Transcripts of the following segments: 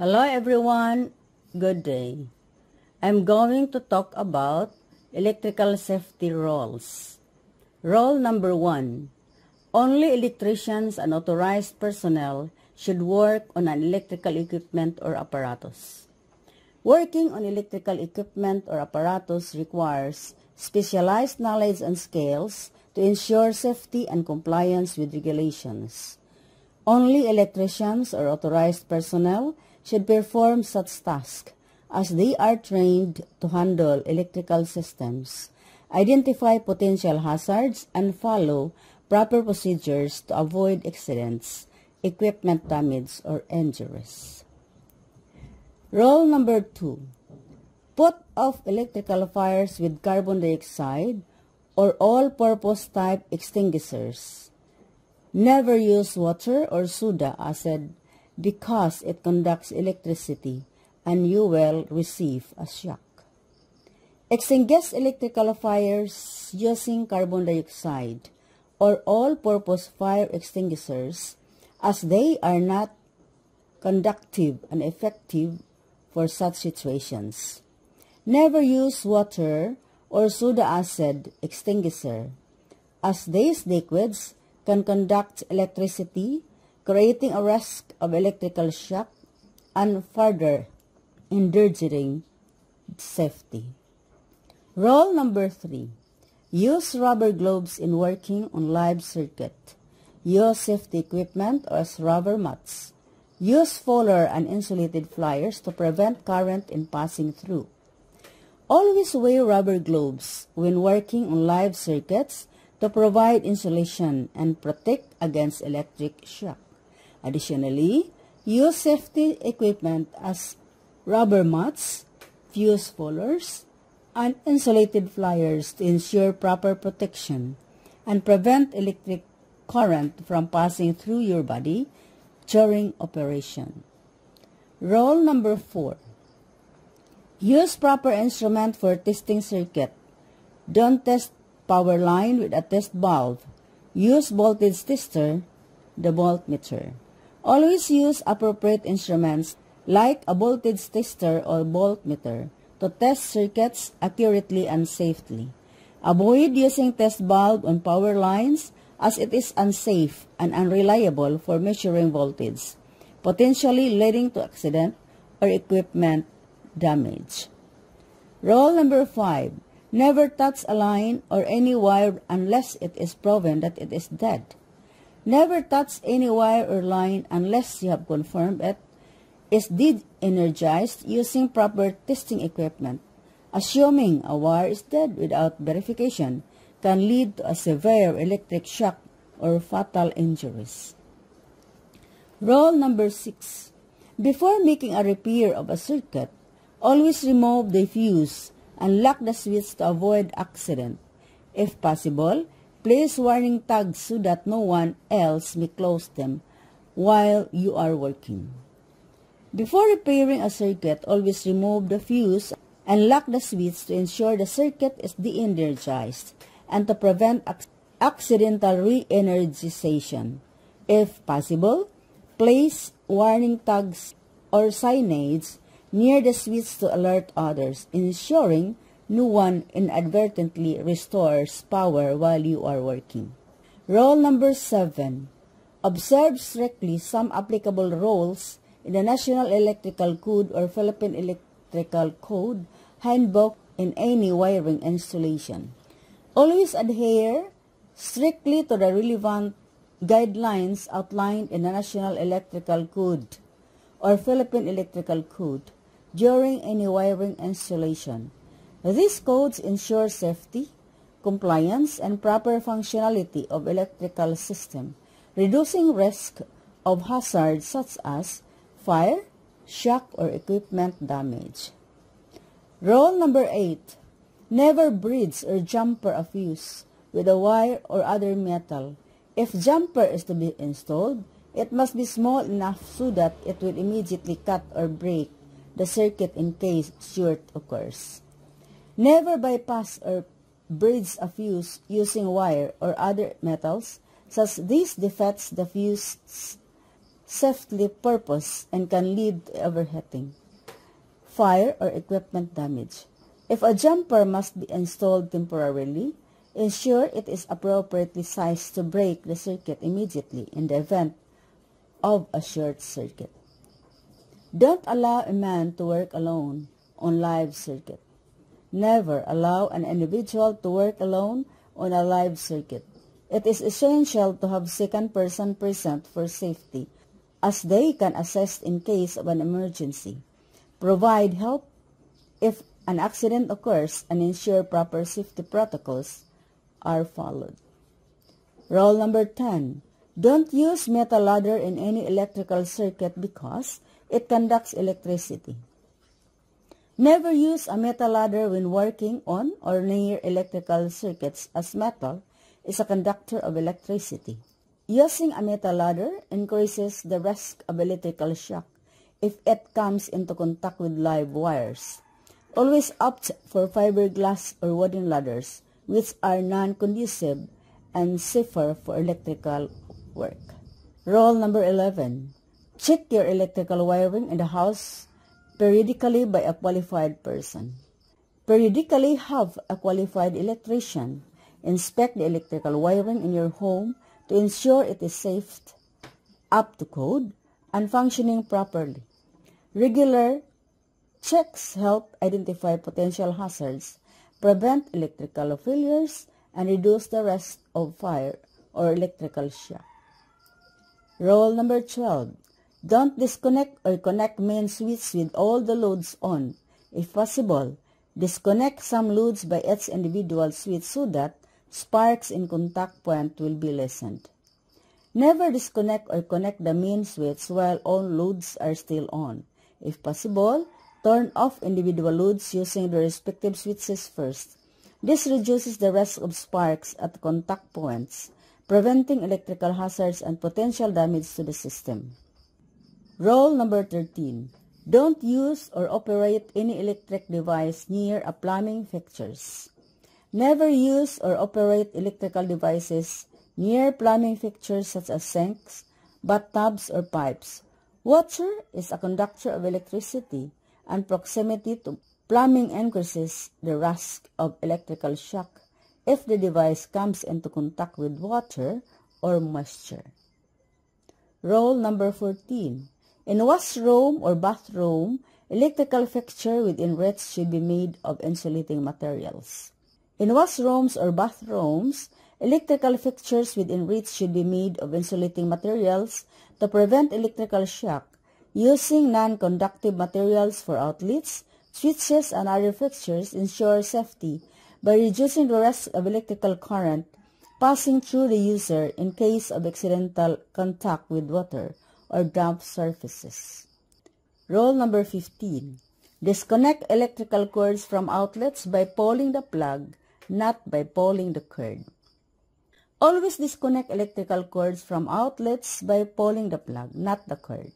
Hello everyone, good day. I'm going to talk about electrical safety rules. Rule number 1. Only electricians and authorized personnel should work on an electrical equipment or apparatus. Working on electrical equipment or apparatus requires specialized knowledge and skills to ensure safety and compliance with regulations. Only electricians or authorized personnel should perform such tasks as they are trained to handle electrical systems, identify potential hazards, and follow proper procedures to avoid accidents, equipment damage, or injuries. Rule number 2. Put off electrical fires with carbon dioxide or all-purpose type extinguishers. Never use water or soda acid because it conducts electricity and you will receive a shock. Extinguish electrical fires using carbon dioxide or all-purpose fire extinguishers as they are not conductive and effective for such situations. Never use water or soda acid extinguisher as these liquids can conduct electricity, creating a risk of electrical shock and further endangering safety. Rule number 3. Use rubber gloves in working on live circuit. Use safety equipment as rubber mats. Use fuller and insulated flyers to prevent current in passing through. Always wear rubber gloves when working on live circuits to provide insulation and protect against electric shock. Additionally, use safety equipment as rubber mats, fuse fullers, and insulated flyers to ensure proper protection and prevent electric current from passing through your body during operation. Rule number 4. Use proper instrument for testing circuit. Don't test power line with a test valve. Use voltage tester, the voltmeter. Always use appropriate instruments like a voltage tester or voltmeter to test circuits accurately and safely. Avoid using test valve on power lines as it is unsafe and unreliable for measuring voltage, potentially leading to accident or equipment damage. Rule number 5. Never touch a line or any wire unless it is proven that it is dead. Never touch any wire or line unless you have confirmed it is de-energized using proper testing equipment. Assuming a wire is dead without verification can lead to a severe electric shock or fatal injuries. Rule number 6. Before making a repair of a circuit, always remove the fuse and lock the switch to avoid accident. If possible, place warning tags so that no one else may close them while you are working. Before repairing a circuit, always remove the fuse and lock the switch to ensure the circuit is de-energized and to prevent accidental re-energization. If possible, place warning tags or signage near the switch to alert others, ensuring no one inadvertently restores power while you are working. Rule number 7. Observe strictly some applicable rules in the National Electrical Code or Philippine Electrical Code Handbook in any wiring installation. Always adhere strictly to the relevant guidelines outlined in the National Electrical Code or Philippine Electrical Code during any wiring installation. These codes ensure safety, compliance, and proper functionality of electrical system, reducing risk of hazards such as fire, shock, or equipment damage. Rule number 8. Never bridge or jumper a fuse with a wire or other metal. If jumper is to be installed, it must be small enough so that it will immediately cut or break the circuit in case short occurs. Never bypass or bridge a fuse using wire or other metals, since this defects the fuse safety purpose and can lead to overheating, fire, or equipment damage. If a jumper must be installed temporarily, ensure it is appropriately sized to break the circuit immediately in the event of a short circuit. Don't allow a man to work alone on live circuit. Never allow an individual to work alone on a live circuit. It is essential to have second person present for safety, as they can assist in case of an emergency, provide help if an accident occurs, and ensure proper safety protocols are followed. Rule number 10. Don't use metal ladder in any electrical circuit because it conducts electricity. Never use a metal ladder when working on or near electrical circuits, as metal is a conductor of electricity. Using a metal ladder increases the risk of electrical shock if it comes into contact with live wires. Always opt for fiberglass or wooden ladders, which are non-conducive and safer for electrical work. Rule number 11. Check your electrical wiring in the house periodically by a qualified person. Periodically have a qualified electrician inspect the electrical wiring in your home to ensure it is safe, up to code, and functioning properly. Regular checks help identify potential hazards, prevent electrical failures, and reduce the risk of fire or electrical shock. Rule number 12. Don't disconnect or connect main switch with all the loads on. If possible, disconnect some loads by its individual switch so that sparks in contact point will be lessened. Never disconnect or connect the main switch while all loads are still on. If possible, turn off individual loads using the respective switches first. This reduces the risk of sparks at contact points, preventing electrical hazards and potential damage to the system. Rule number 13. Don't use or operate any electric device near a plumbing fixtures. Never use or operate electrical devices near plumbing fixtures such as sinks, bathtubs, or pipes. Water is a conductor of electricity, and proximity to plumbing increases the risk of electrical shock if the device comes into contact with water or moisture. Rule number 14. In washroom or bathroom, electrical fixture within reach should be made of insulating materials. In washrooms or bathrooms, electrical fixtures within reach should be made of insulating materials to prevent electrical shock. Using non-conductive materials for outlets, switches, and other fixtures ensure safety by reducing the risk of electrical current passing through the user in case of accidental contact with water or damp surfaces. Rule number 15. Disconnect electrical cords from outlets by pulling the plug, not by pulling the cord. Always disconnect electrical cords from outlets by pulling the plug, not the cord.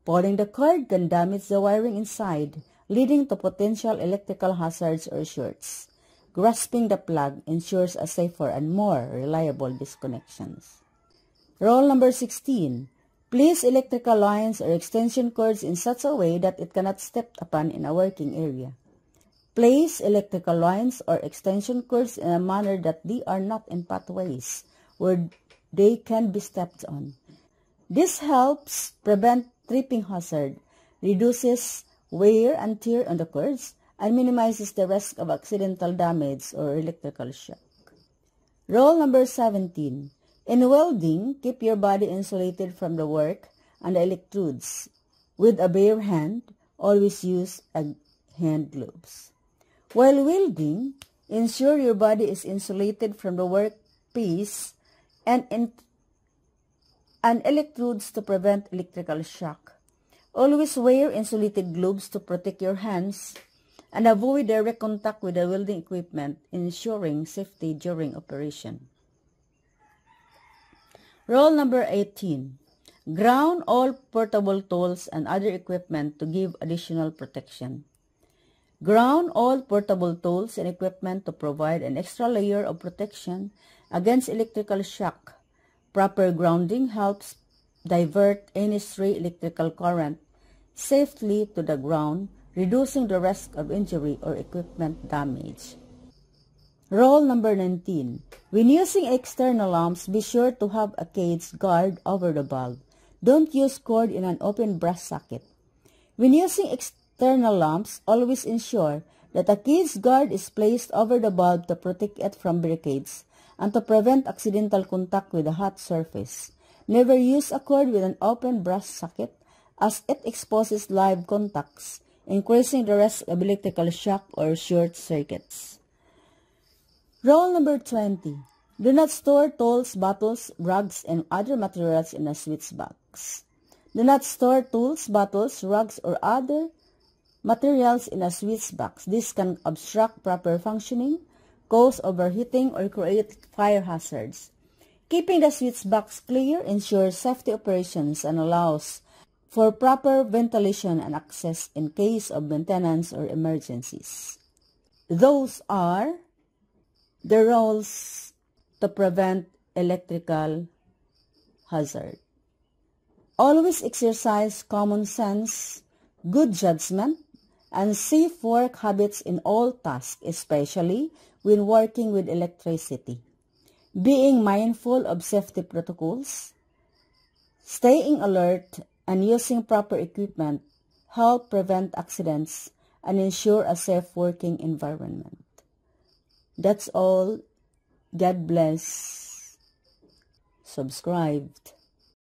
Pulling the cord can damage the wiring inside, leading to potential electrical hazards or shorts. Grasping the plug ensures a safer and more reliable disconnections. Rule number 16. Place electrical lines or extension cords in such a way that it cannot step upon in a working area. Place electrical lines or extension cords in a manner that they are not in pathways where they can be stepped on. This helps prevent tripping hazard, reduces wear and tear on the cords, and minimizes the risk of accidental damage or electrical shock. Rule number 17. In welding, keep your body insulated from the work and the electrodes. With a bare hand, always use hand gloves. While welding, ensure your body is insulated from the workpiece and electrodes to prevent electrical shock. Always wear insulated gloves to protect your hands and avoid direct contact with the welding equipment, ensuring safety during operation. Rule number 18. Ground all portable tools and other equipment to give additional protection. Ground all portable tools and equipment to provide an extra layer of protection against electrical shock. Proper grounding helps divert any stray electrical current safely to the ground, reducing the risk of injury or equipment damage. Rule number 19. When using external lamps, be sure to have a cage guard over the bulb. Don't use cord in an open brass socket. When using external lamps, always ensure that a cage guard is placed over the bulb to protect it from breakage and to prevent accidental contact with a hot surface. Never use a cord with an open brass socket as it exposes live contacts, increasing the risk of electrical shock or short circuits. Rule number 20. Do not store tools, bottles, rugs, and other materials in a switch box. Do not store tools, bottles, rugs, or other materials in a switch box. This can obstruct proper functioning, cause overheating, or create fire hazards. Keeping the switch box clear ensures safety operations and allows for proper ventilation and access in case of maintenance or emergencies. Those are the rules to prevent electrical hazard. Always exercise common sense, good judgment, and safe work habits in all tasks, especially when working with electricity. Being mindful of safety protocols, staying alert, and using proper equipment help prevent accidents and ensure a safe working environment. That's all. God bless. Subscribed.